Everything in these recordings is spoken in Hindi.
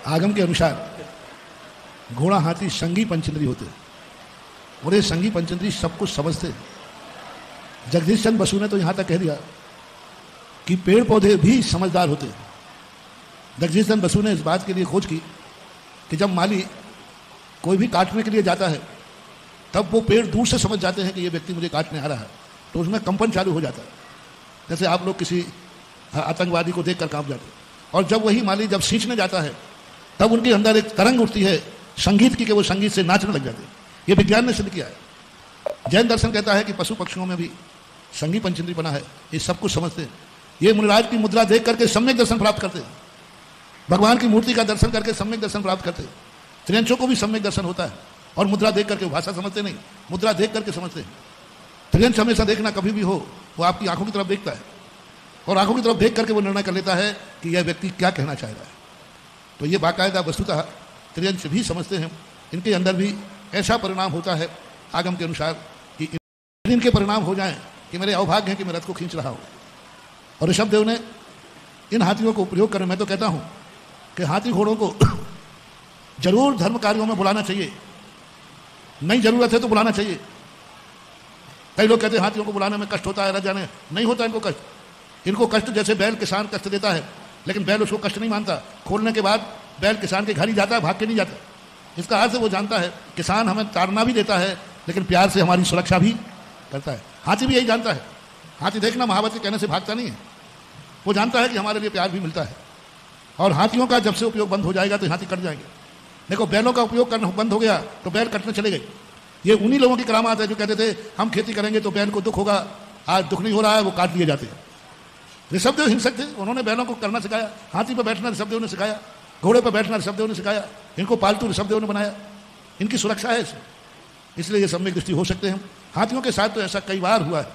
आगम के अनुसार घोड़ा हाथी संगी पंचेंद्री होते और ये संगी पंचेंद्री सब कुछ समझते। जगदीश चंद्र बसु ने तो यहां तक कह दिया कि पेड़ पौधे भी समझदार होते। जगदीश चंद्र बसु ने इस बात के लिए खोज की कि जब माली कोई भी काटने के लिए जाता है तब वो पेड़ दूर से समझ जाते हैं कि ये व्यक्ति मुझे काटने आ रहा है, तो उसमें कंपन चालू हो जाता है। जैसे आप लोग किसी आतंकवादी को देखकर कांप जाते हैं। और जब वही माली जब सींचने जाता है तब उनके अंदर एक तरंग उठती है संगीत की कि वो संगीत से नाचने लग जाते हैं। ये विज्ञान ने सिद्ध किया है। जैन दर्शन कहता है कि पशु पक्षियों में भी संगी पंचेंद्री बना है, ये सब कुछ समझते हैं। ये मुनिराज की मुद्रा देख करके सम्यक दर्शन प्राप्त करते हैं। भगवान की मूर्ति का दर्शन करके सम्यक दर्शन प्राप्त करते हैं। त्रियंशों को भी सम्यक दर्शन होता है और मुद्रा देख करके भाषा समझते नहीं, मुद्रा देख करके समझते हैं। त्रियंश हमेशा देखना कभी भी हो वो आपकी आंखों की तरफ देखता है और आंखों की तरफ देख करके वो निर्णय कर लेता है कि यह व्यक्ति क्या कहना चाह रहा है। तो ये बाकायदा वस्तुतः त्रियंश भी समझते हैं। इनके अंदर भी ऐसा परिणाम होता है आगम के अनुसार कि इनके परिणाम हो जाएं कि मेरे अवभाग्य है कि मैं रथ को खींच रहा हूं। और ऋषभदेव ने इन हाथियों को प्रयोग कर, मैं तो कहता हूं कि हाथी घोड़ों को जरूर धर्म कार्यों में बुलाना चाहिए, नहीं जरूरत है तो बुलाना चाहिए। कई लोग कहते हैं हाथियों को बुलाने में कष्ट होता है, रथ जाने नहीं होता इनको कष्ट। इनको कष्ट जैसे बैल किसान कष्ट देता है, लेकिन बैल उसको कष्ट नहीं मानता। खोलने के बाद बैल किसान के घर ही जाता है, भाग के नहीं जाता। इसका अर्थ वो जानता है किसान हमें ताड़ना भी देता है लेकिन प्यार से हमारी सुरक्षा भी करता है। हाथी भी यही जानता है। हाथी देखना महावत के कहने से भागता नहीं है, वो जानता है कि हमारे लिए प्यार भी मिलता है। और हाथियों का जब से उपयोग बंद हो जाएगा तो हाथी कट जाएंगे। देखो बैलों का उपयोग करना बंद हो गया तो बैल कटने चले गए। ये उन्हीं लोगों की करामात है जो कहते थे हम खेती करेंगे तो बैल को दुख होगा, आज दुख नहीं हो रहा है, वो काट लिए जाते हैं। ऋषभदेव हिंसक थे, उन्होंने बैलों को करना सिखाया। हाथी पर बैठना ऋषभदेव ने सिखाया, घोड़े पर बैठना ऋषभदेव ने सिखाया। इनको पालतू ऋषभदेव ने बनाया, इनकी सुरक्षा है इसलिए ये सम्यक दृष्टि हो सकते हैं। हाथियों के साथ तो ऐसा कई बार हुआ है।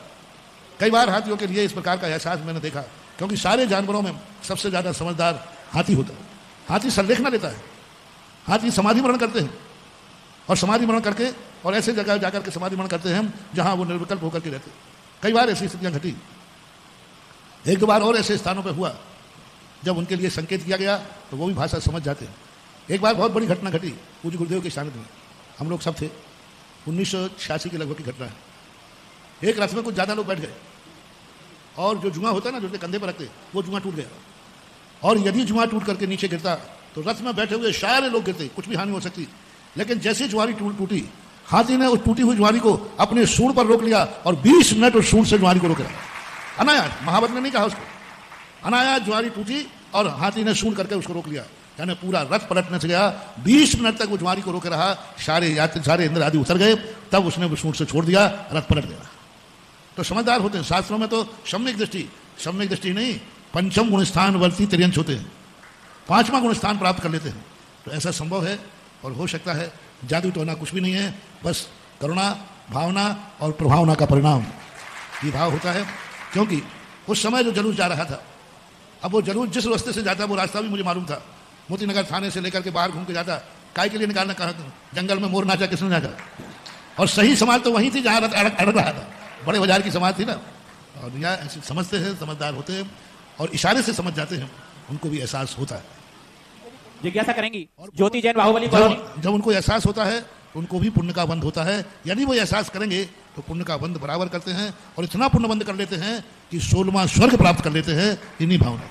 कई बार हाथियों के लिए इस प्रकार का एहसास मैंने देखा, क्योंकि सारे जानवरों में सबसे ज्यादा समझदार हाथी होता है। हाथी संलेखना लेता है। हाथी समाधि मरण करते हैं और समाधि मरण करके और ऐसे जगह जाकर के समाधि मरण करते हैं जहां वो निर्विकल्प होकर के रहते। कई बार ऐसी स्थितियां घटी। एक दो बार और ऐसे स्थानों पर हुआ जब उनके लिए संकेत किया गया तो वो भी भाषा समझ जाते हैं। एक बार बहुत बड़ी घटना घटी पूज्य गुरुदेव के सानिध्य में, हम लोग सब थे। 1986 के लगभग की घटना है। एक रथ में कुछ ज्यादा लोग बैठ गए और जो जुआ होता है ना जो कंधे पर रखते, वो जुआ टूट गया। और यदि जुआ टूट करके नीचे गिरता तो रथ में बैठे हुए सारे लोग गिरते, कुछ भी हानि हो सकती। लेकिन जैसे जुआरी टूटी, हाथी ने उस टूटी हुई जुआरी को अपने सूंड पर रोक लिया और 20 मिनट उस सूंड से जुआरी को रोक रहा। अनायास, महावत ने नहीं कहा उसको, अनायास जुआरी टूटी और हाथी ने सूंड करके उसको रोक लिया। यानी पूरा रथ पलटने से गया, 20 मिनट तक वो जुआरी को रोके रहा। सारे यात्री सारे इंद्र आदि उतर गए, तब उसने वो सूंड से छोड़ दिया, रथ पलट गया। तो समझदार होते हैं। शास्त्रों में तो सम्यक दृष्टि नहीं, पंचम गुणस्थान वर्ती त्रियंश होते हैं, 5वां गुणस्थान प्राप्त कर लेते हैं। तो ऐसा संभव है और हो सकता है। जादू टोना कुछ भी नहीं है, बस करुणा, भावना और प्रभावना का परिणाम ये भाव होता है। क्योंकि उस समय जो जलूस जा रहा था, अब वो जलूस जिस रास्ते से जाता वो रास्ता भी मुझे मालूम था। मोती नगर थाने से लेकर के बाहर घूम के जाता। काय के लिए निकालना कहा, जंगल में मोर नाचा किसने नाचा। और सही समाज तो वहीं थी जहां रथ अड़क रहा था, बड़े बाजार की समाज थी ना। और यहाँ ऐसे समझते हैं, समझदार होते हैं और इशारे से समझ जाते हैं, उनको भी एहसास होता है। जिज्ञासा करेंगी ज्योति जैन बाहुबली। जब उनको एहसास होता है उनको भी पुण्य का बंध होता है। यदि वो एहसास करेंगे तो पुण्य का बंध बराबर करते हैं और इतना पुण्य बंध कर लेते हैं कि 16वां स्वर्ग प्राप्त कर लेते हैं इन्हीं भावना।